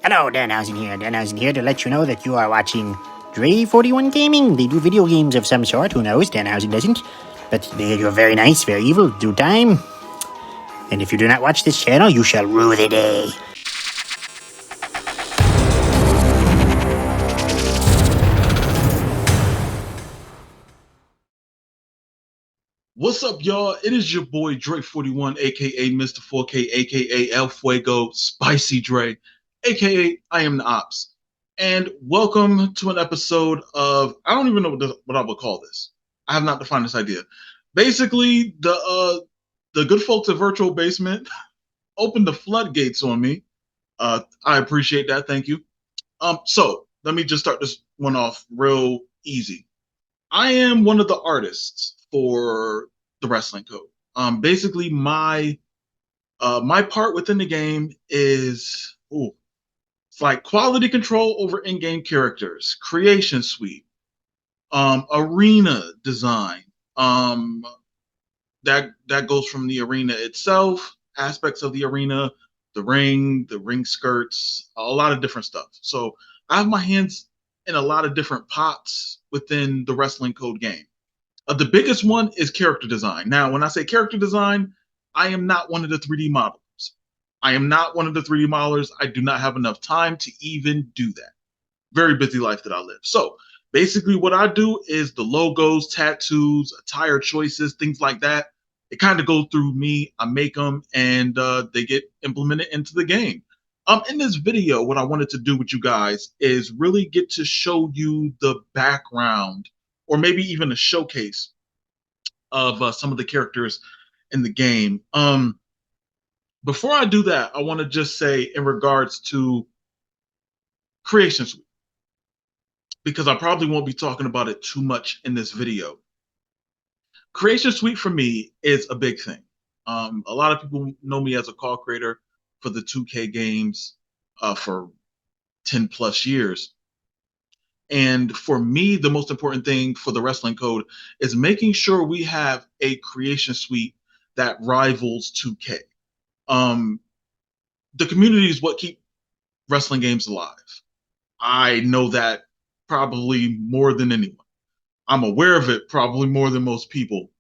Hello, Danhausen here. Danhausen here to let you know that you are watching Dre41 Gaming. They do video games of some sort. Who knows? Danhausen doesn't. But you're very nice, very evil, do time. And if you do not watch this channel, you shall rue the day. What's up, y'all? It is your boy Dre41, aka Mr. 4K, aka El Fuego, Spicy Dre, aka I Am the Ops. And welcome to an episode of, I don't even know what I would call this. I have not defined this idea. Basically, the good folks at Virtual Basement opened the floodgates on me. I appreciate that. Thank you. So let me just start this one off real easy. I am one of the artists for the Wrestling Code. Basically, my part within the game is it's like quality control over in-game characters, creation suite, arena design. That goes from the arena itself, aspects of the arena, the ring skirts, a lot of different stuff. So I have my hands in a lot of different pots within the Wrestling Code game. The biggest one is character design. Now, when I say character design, I am not one of the 3D modelers. I am not one of the 3D modelers. I do not have enough time to even do that. Very busy life that I live. So basically what I do is the logos, tattoos, attire choices, things like that. It kind of goes through me. I make them and they get implemented into the game. In this video, what I wanted to do with you guys is really get to show you the background or maybe even a showcase of some of the characters in the game. Before I do that, I want to just say in regards to Creation Suite, because I probably won't be talking about it too much in this video. Creation Suite for me is a big thing. A lot of people know me as a call creator for the 2K games for 10 plus years. And for me, the most important thing for the Wrestling Code is making sure we have a creation suite that rivals 2K. The community is what keep wrestling games alive. I know that probably more than anyone. I'm aware of it probably more than most people,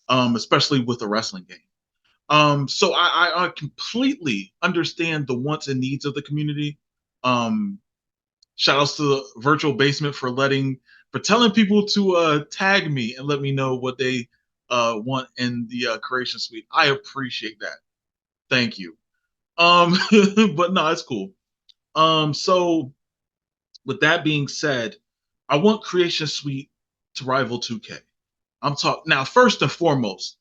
especially with a wrestling game. So I completely understand the wants and needs of the community. Shout outs to the Virtual Basement for telling people to tag me and let me know what they want in the creation suite. I appreciate that. Thank you. But no, it's cool. So with that being said, I want Creation Suite to rival 2K. I'm talking now. First and foremost,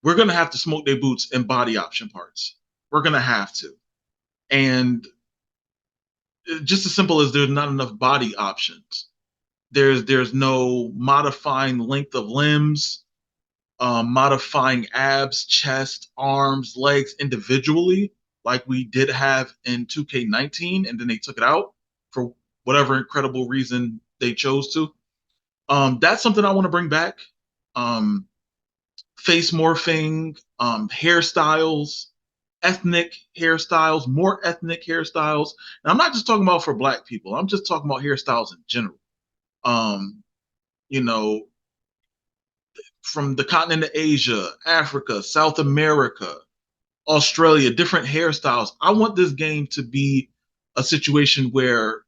we're gonna have to smoke their boots and body option parts. We're gonna have to, and just as simple as there's not enough body options. There's no modifying length of limbs, modifying abs, chest, arms, legs individually, like we did have in 2K19, and then they took it out for whatever incredible reason they chose to. That's something I want to bring back. Face morphing, hairstyles, ethnic hairstyles, more ethnic hairstyles. And I'm not just talking about for Black people. I'm just talking about hairstyles in general. You know, from the continent of Asia, Africa, South America, Australia, different hairstyles. I want this game to be a situation where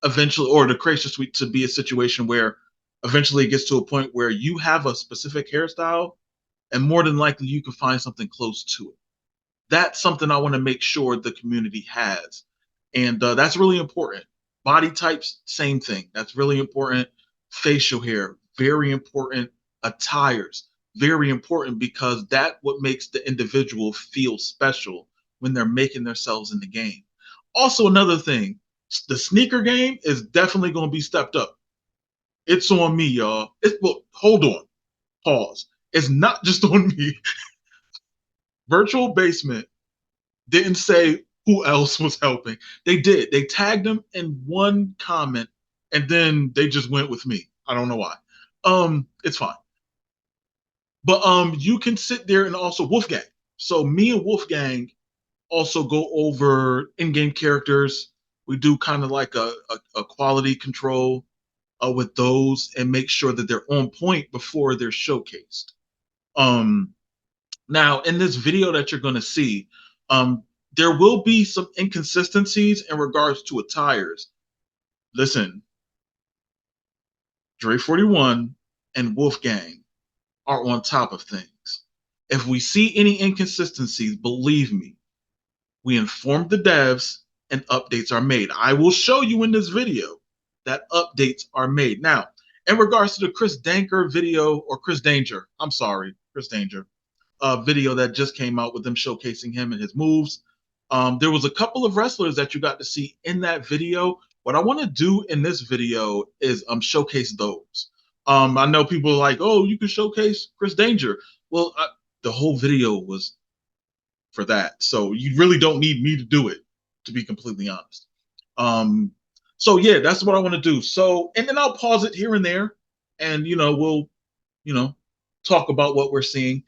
eventually, or the creation suite to be a situation where eventually it gets to a point where you have a specific hairstyle and more than likely you can find something close to it. That's something I want to make sure the community has. And that's really important. Body types, same thing. That's really important. Facial hair, very important. Attires, very important, because that's what makes the individual feel special when they're making themselves in the game. Also, another thing, the sneaker game is definitely going to be stepped up. It's on me, y'all. Well, hold on. Pause. It's not just on me. Virtual Basement didn't say who else was helping. They did. They tagged them in one comment, and then they just went with me. I don't know why. It's fine. But you can sit there and also Wolfgang. So me and Wolfgang also go over in-game characters. We do kind of like a quality control with those and make sure that they're on point before they're showcased. Um, Now, in this video that you're going to see, there will be some inconsistencies in regards to attires. Listen, Dre 41 and Wolfgang are on top of things. If we see any inconsistencies, believe me, we inform the devs and updates are made. I will show you in this video that updates are made. Now, in regards to the Chris Danger video, or Chris Danger, I'm sorry, Chris Danger, video that just came out with them showcasing him and his moves. There was a couple of wrestlers that you got to see in that video. What I want to do in this video is showcase those. I know people are like, oh, you can showcase Chris Danger. Well, the whole video was for that, so you really don't need me to do it, to be completely honest. So yeah, that's what I want to do. So, and then I'll pause it here and there, and we'll you know talk about what we're seeing.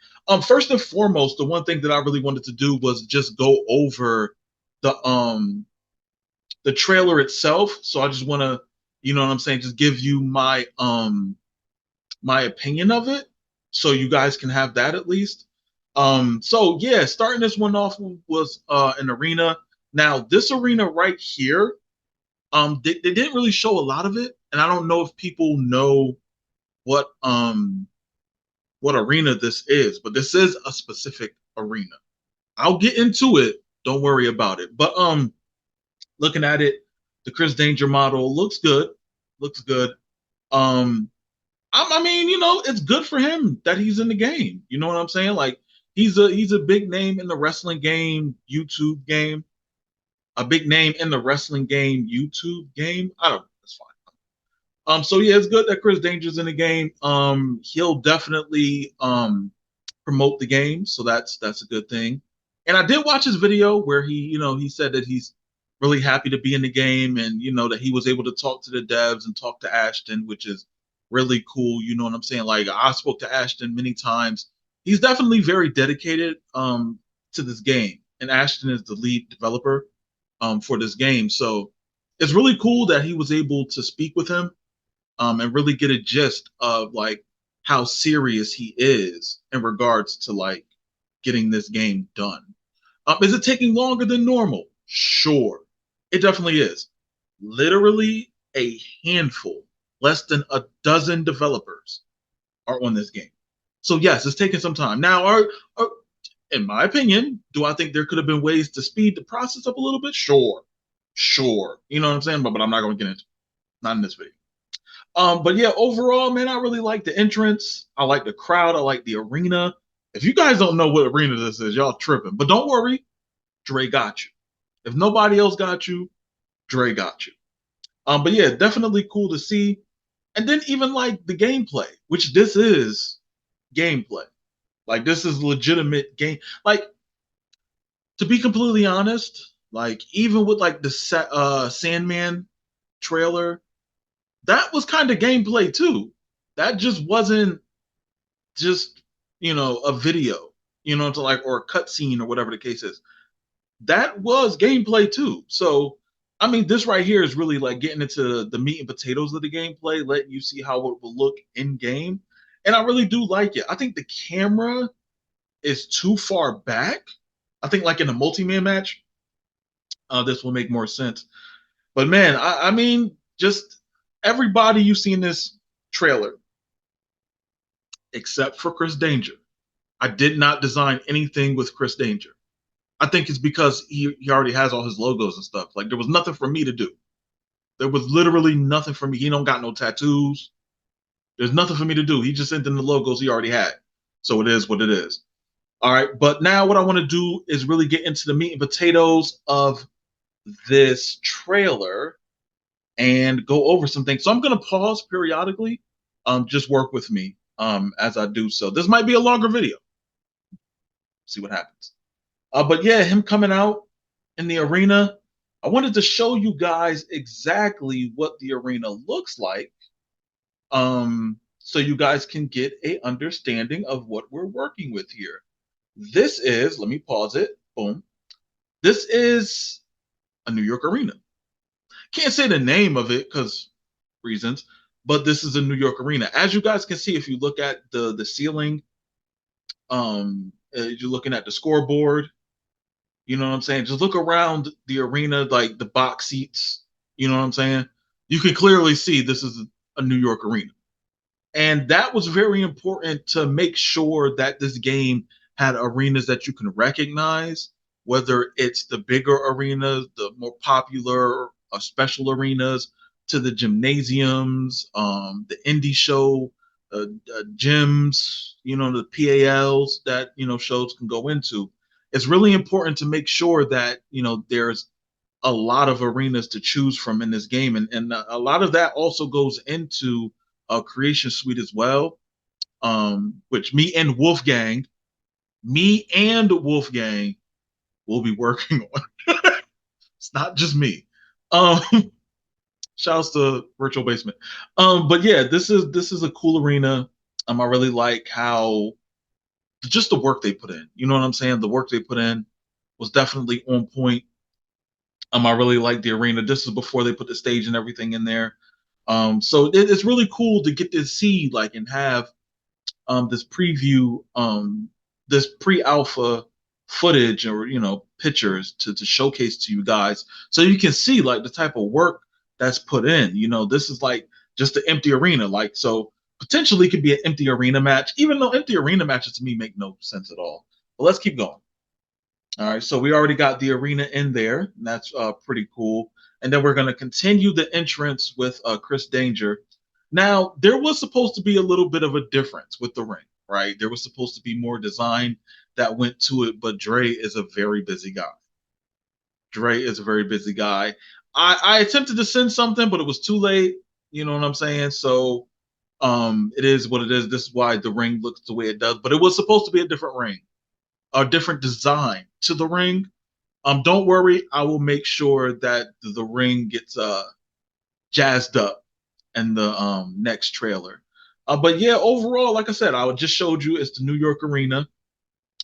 First and foremost, the one thing that I really wanted to do was just go over the trailer itself. So I just want to, you know what I'm saying, just give you my opinion of it, so you guys can have that at least. So yeah, starting this one off was an arena. Now this arena right here, they didn't really show a lot of it, and I don't know if people know what arena this is, but this is a specific arena. I'll get into it. Don't worry about it. But looking at it, the Chris Danger model looks good. Looks good. Um, I mean, it's good for him that he's in the game. You know what I'm saying? Like he's a big name in the wrestling game, YouTube game. A big name in the wrestling game, YouTube game. I don't know. That's fine. So yeah, it's good that Chris Danger's in the game. He'll definitely promote the game, so that's a good thing. And I did watch his video where he said that he's really happy to be in the game, and that he was able to talk to the devs and talk to Ashton, which is really cool. You know what I'm saying? Like I spoke to Ashton many times. He's definitely very dedicated to this game, and Ashton is the lead developer for this game. So it's really cool that he was able to speak with him and really get a gist of like how serious he is in regards to like getting this game done. Is it taking longer than normal? Sure, it definitely is. Literally a handful, less than a dozen developers are on this game. So yes, it's taking some time. Now, in my opinion, do I think there could have been ways to speed the process up a little bit? Sure. You know what I'm saying? But I'm not going to get into it. Not in this video. But yeah, overall, man, I really like the entrance. I like the crowd. I like the arena. If you guys don't know what arena this is, y'all tripping. But don't worry, Dre got you. If nobody else got you, Dre got you. But yeah, definitely cool to see. And then even like the gameplay, which this is gameplay. Like this is legitimate game. Like to be completely honest, like even with like the Sandman trailer, that was kind of gameplay too. That just wasn't just a video, to like or a cutscene or whatever the case is. That was gameplay too. So I mean, this right here is really like getting into the meat and potatoes of the gameplay, letting you see how it will look in game. And I really do like it. I think the camera is too far back. I think like in a multi-man match, this will make more sense. But man, I mean, just everybody you see in this trailer, except for Chris Danger. I did not design anything with Chris Danger. I think it's because he already has all his logos and stuff. Like there was nothing for me to do. There was literally nothing for me. He don't got no tattoos. There's nothing for me to do. He just sent in the logos he already had. So it is what it is. All right. But now what I want to do is really get into the meat and potatoes of this trailer and go over some things. So I'm going to pause periodically. Just work with me as I do so. This might be a longer video. See what happens. But yeah, him coming out in the arena, I wanted to show you guys exactly what the arena looks like, so you guys can get a understanding of what we're working with here. This is, let me pause it, boom. This is a New York arena. Can't say the name of it because reasons, but this is a New York arena. As you guys can see, if you look at the ceiling, you're looking at the scoreboard. You know what I'm saying? Just look around the arena, like the box seats. You know what I'm saying? You can clearly see this is a New York arena. And that was very important to make sure that this game had arenas that you can recognize, whether it's the bigger arenas, the more popular special arenas, to the gymnasiums, the indie show, gyms, the PALs that shows can go into. It's really important to make sure that there's a lot of arenas to choose from in this game, and a lot of that also goes into a creation suite as well, which me and Wolfgang will be working on. It's not just me. Um, Shouts to Virtual Basement. But yeah, this is a cool arena. I really like how just the work they put in. You know what I'm saying? The work they put in was definitely on point. I really like the arena. This is before they put the stage and everything in there. So it's really cool to get to see like and have this preview, this pre-alpha footage or pictures to showcase to you guys, so you can see like the type of work that's put in. This is like just an empty arena, like so potentially could be an empty arena match, even though empty arena matches to me make no sense at all. But let's keep going. All right, so we already got the arena in there, and that's pretty cool. And then we're going to continue the entrance with Chris Danger. Now, there was supposed to be a little bit of a difference with the ring, right? There was supposed to be more design that went to it, but Dre is a very busy guy. Dre is a very busy guy. I attempted to send something, but it was too late. You know what I'm saying? So it is what it is. This is why the ring looks the way it does. But it was supposed to be a different ring, a different design to the ring. Don't worry, I will make sure that the ring gets jazzed up in the next trailer. But yeah, overall, like I said, I just showed you it's the New York Arena,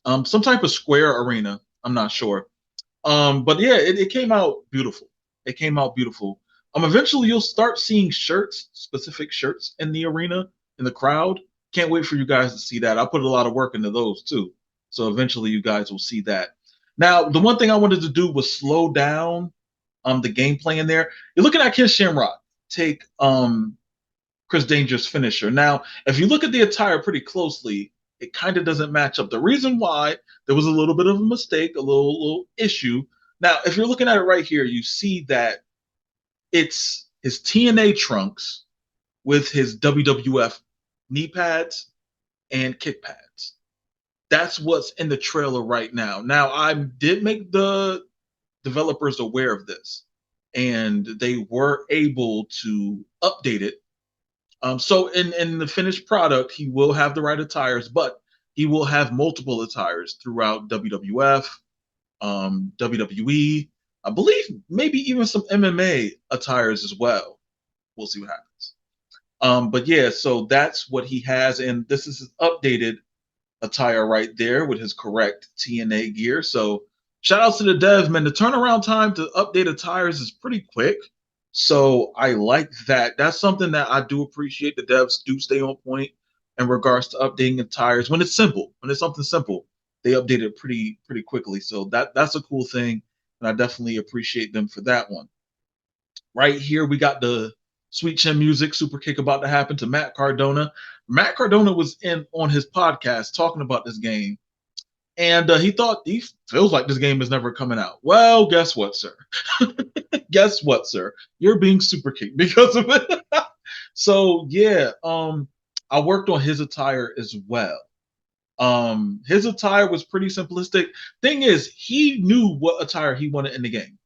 some type of square arena. I'm not sure. But yeah, it came out beautiful. It came out beautiful. Eventually you'll start seeing shirts, specific shirts in the arena, in the crowd. Can't wait for you guys to see that. I put a lot of work into those too. So eventually you guys will see that. Now, the one thing I wanted to do was slow down the gameplay in there. You're looking at Kid Shamrock take Chris Danger's finisher. Now, if you look at the attire pretty closely, it kind of doesn't match up. The reason why there was a little bit of a mistake, a little issue. Now, if you're looking at it right here, you see that it's his TNA trunks with his WWF knee pads and kick pads. That's what's in the trailer right now. Now, I did make the developers aware of this, and they were able to update it. So in the finished product, he will have the right attires, but he will have multiple attires throughout WWF, WWE, I believe maybe even some MMA attires as well. We'll see what happens. But yeah, so that's what he has, and this is his updated attire right there with his correct TNA gear. So shout out to the devs, man. The turnaround time to update attires is pretty quick. So I like that. That's something that I do appreciate. The devs do stay on point in regards to updating attires when it's simple. When it's something simple, they update it pretty quickly. So that's a cool thing, and I definitely appreciate them for that one. Right here, we got the Sweet Chin Music super kick about to happen to Matt Cardona. Matt Cardona was in on his podcast talking about this game, and he feels like this game is never coming out. Well, guess what, sir? Guess what, sir? You're being super kicked because of it. So yeah, I worked on his attire as well. His attire was pretty simplistic. Thing is, he knew what attire he wanted in the game.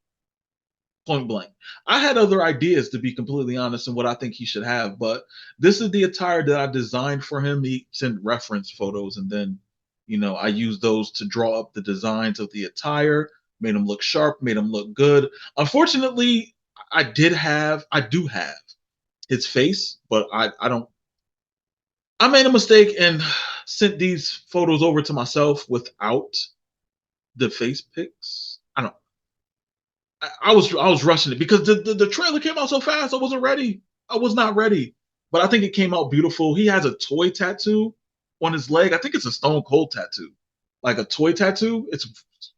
Point blank. I had other ideas, to be completely honest, and what I think he should have, but this is the attire that I designed for him. He sent reference photos, and then, I used those to draw up the designs of the attire, made him look sharp, made him look good. Unfortunately, I do have his face, but I don't. I made a mistake and sent these photos over to myself without the face pics. I don't. I was rushing it because the trailer came out so fast. I wasn't ready. I was not ready. But I think it came out beautiful. He has a toy tattoo on his leg. I think it's a Stone Cold tattoo, like a toy tattoo. It's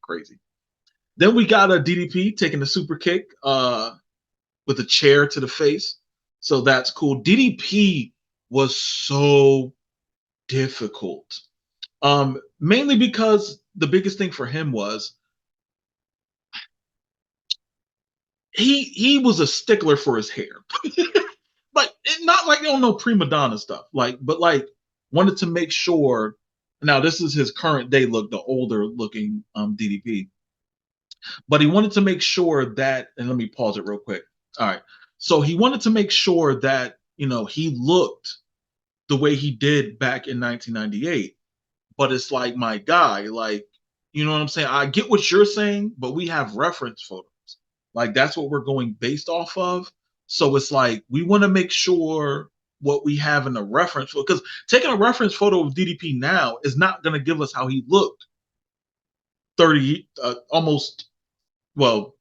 crazy. Then we got a DDP taking the super kick with a chair to the face. So that's cool. DDP was so difficult. Mainly because the biggest thing for him was he was a stickler for his hair. Like not like no prima donna stuff. Like, but like wanted to make sure. Now this is his current day look, the older looking DDP. But he wanted to make sure that, and let me pause it real quick. All right. So he wanted to make sure that, he looked the way he did back in 1998. But it's like, my guy, like, you know what I'm saying? I get what you're saying, but we have reference photos. Like, that's what we're going based off of. So it's like, we want to make sure what we have in the reference photo, because taking a reference photo of DDP now is not going to give us how he looked 30, almost, well,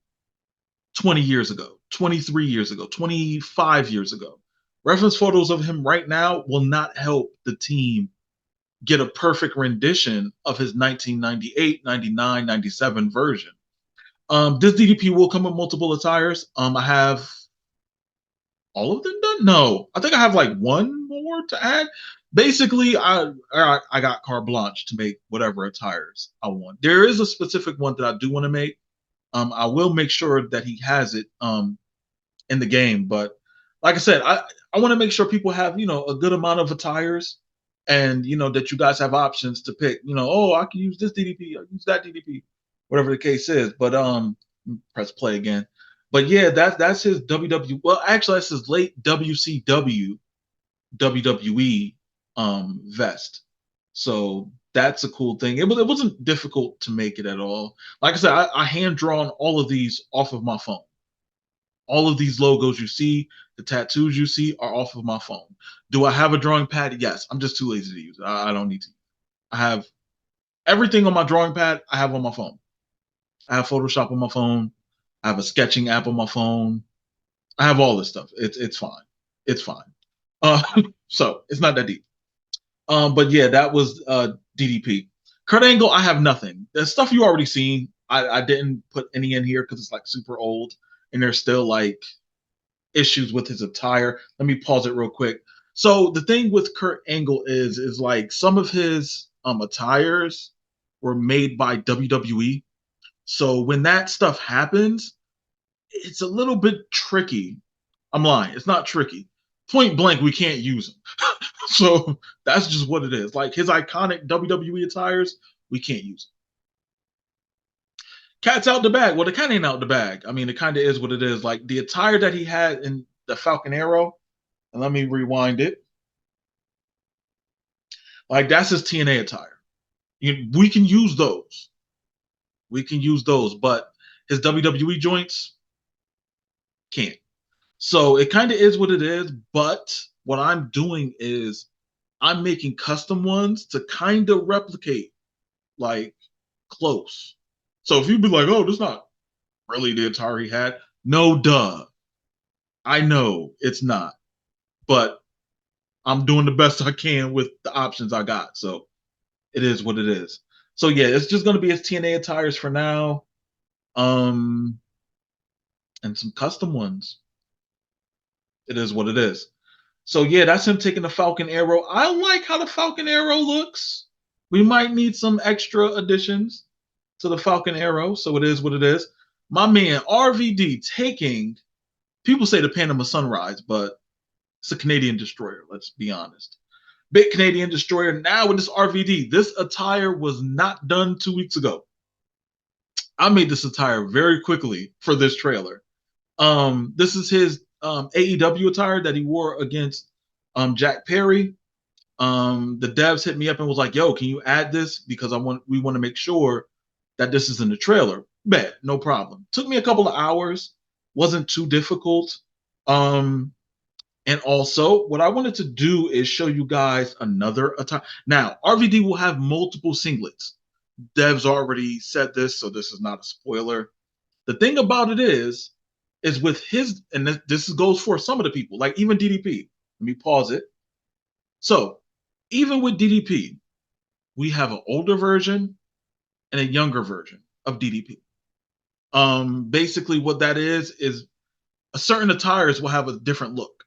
20 years ago, 23 years ago, 25 years ago. Reference photos of him right now will not help the team get a perfect rendition of his 1998, 99, 97 version. This DDP will come with multiple attires. I have all of them done. No, I think I have like one more to add. Basically, I got carte blanche to make whatever attires I want. There is a specific one that I do want to make. I will make sure that he has it in the game. But like I said, I want to make sure people have a good amount of attires, and that you guys have options to pick. Oh, I can use this DDP, I use that DDP, whatever the case is. But press play again. But yeah, that's his WW. Well, actually, that's his late WCW WWE vest. So that's a cool thing. It wasn't difficult to make it at all. Like I said, I hand drawn all of these off of my phone. All of these logos you see, the tattoos you see, are off of my phone. Do I have a drawing pad? Yes. I'm just too lazy to use it. I don't need to. I have everything on my drawing pad. I have on my phone. I have Photoshop on my phone. I have a sketching app on my phone. I have all this stuff. It's fine. It's fine. Uh, so it's not that deep. But yeah, that was DDP. Kurt Angle, I have nothing. The stuff you already seen. I didn't put any in here because it's like super old, and there's still like issues with his attire. Let me pause it real quick. So the thing with Kurt Angle is like some of his attires were made by WWE. So when that stuff happens, it's a little bit tricky. I'm lying. It's not tricky. Point blank, we can't use them. So that's just what it is. Like his iconic WWE attires, we can't use them. Cat's out the bag. Well, the cat ain't out the bag. I mean, it kind of is what it is. Like the attire that he had in the Falcon Arrow, and let me rewind it. Like that's his TNA attire. We can use those. We can use those, but his WWE joints can't. So it kind of is what it is. But what I'm doing is I'm making custom ones to kind of replicate like close. So if you'd be like, oh, this is not really the attire he had. No, duh. I know it's not. But I'm doing the best I can with the options I got. So it is what it is. So yeah, it's just gonna be his TNA attires for now. Um and some custom ones. It is what it is. So yeah, that's him taking the Falcon Arrow. I like how the Falcon Arrow looks. We might need some extra additions to the Falcon Arrow. So it is what it is. My man RVD taking, people say the Panama Sunrise, but it's a Canadian destroyer, let's be honest. Big Canadian destroyer. Now with this RVD, this attire was not done 2 weeks ago. I made this attire very quickly for this trailer. This is his AEW attire that he wore against Jack Perry. The devs hit me up and was like, "Yo, can you add this because we want to make sure that this is in the trailer." Bet, no problem. Took me a couple of hours, wasn't too difficult. And also, what I wanted to do is show you guys another attire. Now, RVD will have multiple singlets. Devs already said this, so this is not a spoiler. The thing about it is with his, and this goes for some of the people, like even DDP. Let me pause it. So even with DDP, we have an older version and a younger version of DDP. Basically what that is a certain attires will have a different look.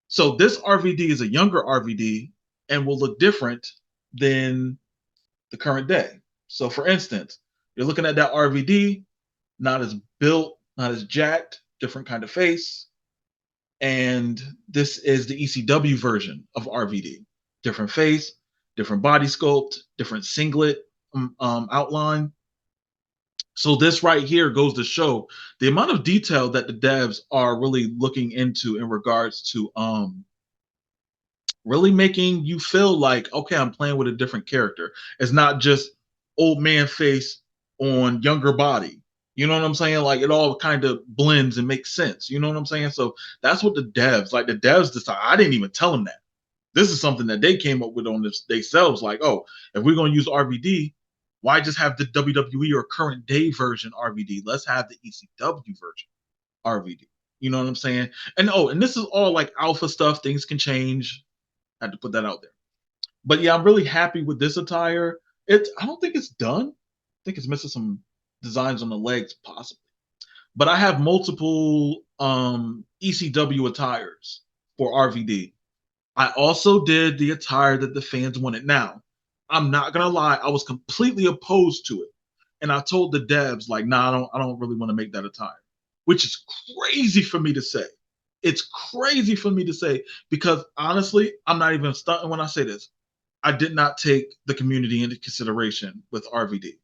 So this RVD is a younger RVD and will look different than the current day. So for instance, you're looking at that RVD, not as built, not as jacked, different kind of face. And this is the ECW version of RVD. Different face, different body sculpt, different singlet outline. So this right here goes to show the amount of detail that the devs are really looking into in regards to really making you feel like, okay, I'm playing with a different character. It's not just old man face on younger body. You know what I'm saying? Like it all kind of blends and makes sense. You know what I'm saying? So that's what the devs decide. I didn't even tell them that. This is something that they came up with on this themselves. Like, oh, if we're going to use RVD, why just have the WWE or current day version RVD? Let's have the ECW version RVD. You know what I'm saying? And this is all like alpha stuff. Things can change. I had to put that out there. But yeah, I'm really happy with this attire. I don't think it's done. I think it's missing some designs on the legs, possibly. But I have multiple ECW attires for RVD. I also did the attire that the fans wanted. Now, I'm not gonna lie, I was completely opposed to it. And I told the devs, like, nah, I don't really want to make that attire. Which is crazy for me to say. It's crazy for me to say because honestly, I'm not even stunting when I say this. I did not take the community into consideration with RVD.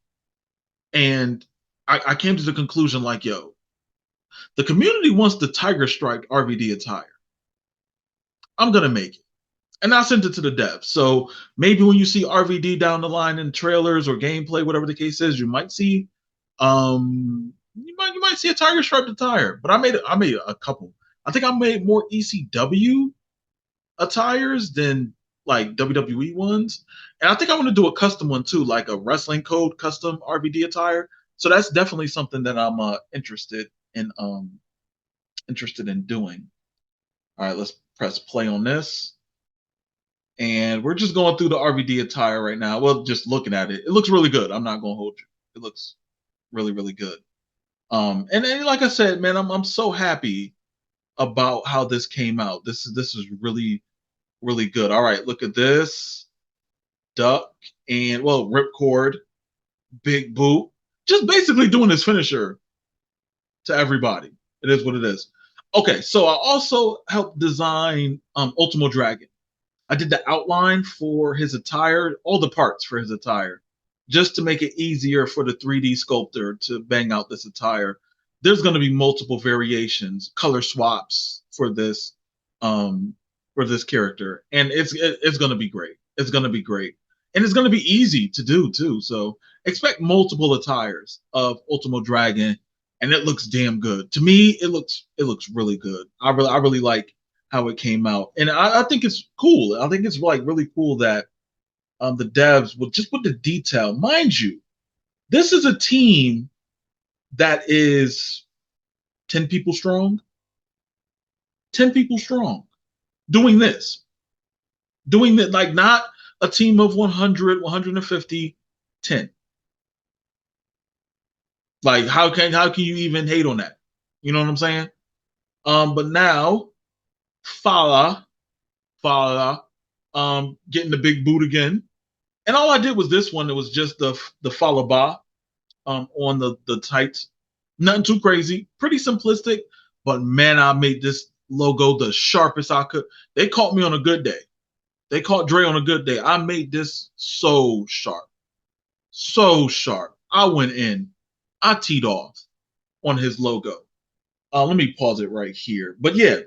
And I came to the conclusion like, yo, the community wants the Tiger Strike RVD attire. I'm going to make it. And I sent it to the devs. So maybe when you see RVD down the line in trailers or gameplay, whatever the case is, you might see you might see a Tiger Stripe attire. But I made a couple. I think I made more ECW attires than like WWE ones. And I think I want to do a custom one too, like a wrestling code custom RVD attire. So that's definitely something that I'm interested in doing. All right, let's press play on this. And we're just going through the RVD attire right now. Well, just looking at it. It looks really good. I'm not gonna hold you. It looks really, really good. And like I said, man, I'm so happy about how this came out. This is really, really good. All right, look at this. Duck and well, ripcord, big boot. Just basically doing his finisher to everybody. It is what it is. Okay, so I also helped design Ultimo Dragon. I did the outline for his attire, all the parts for his attire, just to make it easier for the 3D sculptor to bang out this attire. There's going to be multiple variations, color swaps for this character, and it's going to be great. It's going to be great, and it's going to be easy to do too. So expect multiple attires of Ultimo Dragon, and it looks damn good. To me, it looks really good. I really like how it came out, and I think it's cool. I think it's like really cool that the devs will just put the detail. Mind you, this is a team that is 10 people strong. 10 people strong doing this, like not a team of 100, 150, 10. Like how can you even hate on that? You know what I'm saying? But now Fala, getting the big boot again. And all I did was this one. It was just the Falaba on the tights. Nothing too crazy. Pretty simplistic. But man, I made this logo the sharpest I could. They caught me on a good day. They caught Dre on a good day. I made this so sharp. So sharp. I went in. I teed off on his logo. Let me pause it right here. But yeah,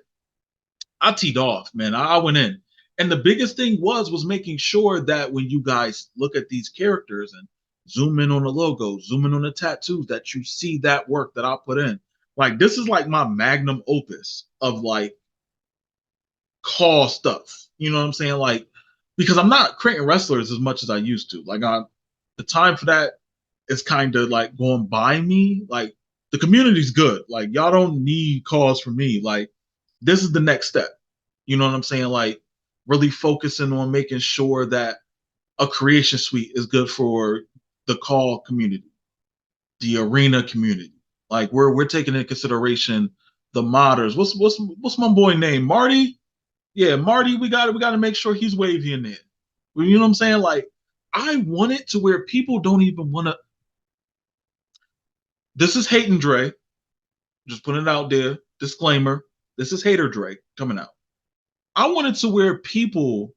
I teed off, man. I went in. And the biggest thing was making sure that when you guys look at these characters and zoom in on the logo, zoom in on the tattoos, that you see that work that I put in. Like this is like my magnum opus of like call stuff. You know what I'm saying? Like because I'm not creating wrestlers as much as I used to. Like the time for that is kind of like going by me. Like the community's good. Like y'all don't need calls from me. Like this is the next step. You know what I'm saying? Like really focusing on making sure that a creation suite is good for the call community, the arena community. Like we're taking into consideration the modders. What's my boy name? Marty? Yeah, Marty, we gotta make sure he's wavy in there. You know what I'm saying? Like I want it to where people don't even want to. This is Hating Dre. Just putting it out there. Disclaimer. This is Hater Dre coming out. I want it to where people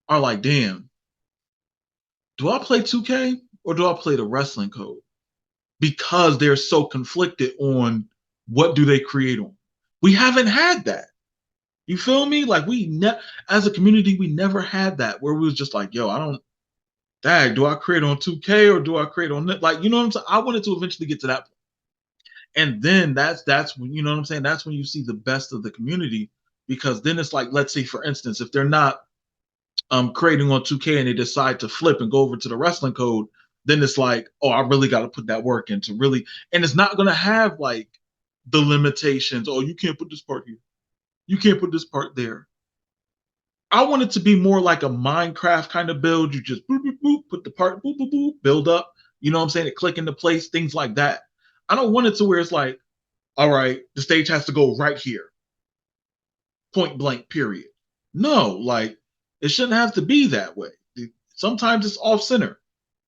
are like, damn, do I play 2K or do I play the wrestling code? Because they're so conflicted on what do they create on. We haven't had that. You feel me? Like as a community, we never had that where we was just like, yo, I don't, dang, do I create on 2K or do I create on that? Like, you know what I'm saying? I wanted to eventually get to that point. And then that's when, you know what I'm saying? That's when you see the best of the community, because then it's like, let's say for instance, if they're not creating on 2K and they decide to flip and go over to the wrestling code, then it's like, oh, I really got to put that work into really, and it's not going to have like the limitations. Oh, you can't put this part here. You can't put this part there. I want it to be more like a Minecraft kind of build. You just boop, boop, boop, put the part, boop, boop, boop, build up. You know what I'm saying? It click into place, things like that. I don't want it to where it's like, all right, the stage has to go right here, point blank, period. No, like it shouldn't have to be that way. Sometimes it's off center.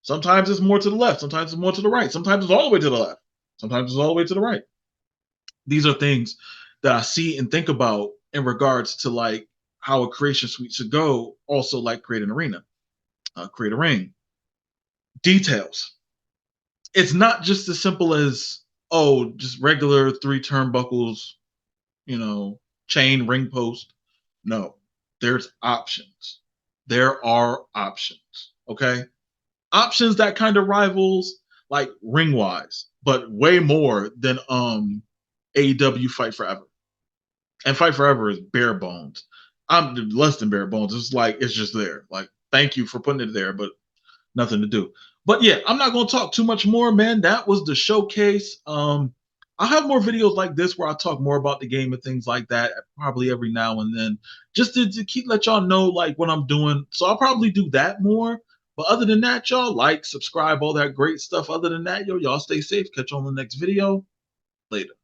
Sometimes it's more to the left. Sometimes it's more to the right. Sometimes it's all the way to the left. Sometimes it's all the way to the right. These are things that I see and think about in regards to like how a creation suite should go. Also, like create an arena, create a ring. Details. It's not just as simple as, oh, just regular 3 turnbuckles, chain ring post. No, there's options. There are options. Okay. Options that kind of rivals like ring wise, but way more than AEW Fight Forever. And Fight Forever is bare bones. I'm less than bare bones. It's like it's just there. Like, thank you for putting it there, but nothing to do. But yeah, I'm not gonna talk too much more, man. That was the showcase. I'll have more videos like this where I talk more about the game and things like that, probably every now and then, just to keep let y'all know like what I'm doing. So I'll probably do that more. But other than that, y'all like, subscribe, all that great stuff. Other than that, y'all stay safe. Catch you on the next video. Later.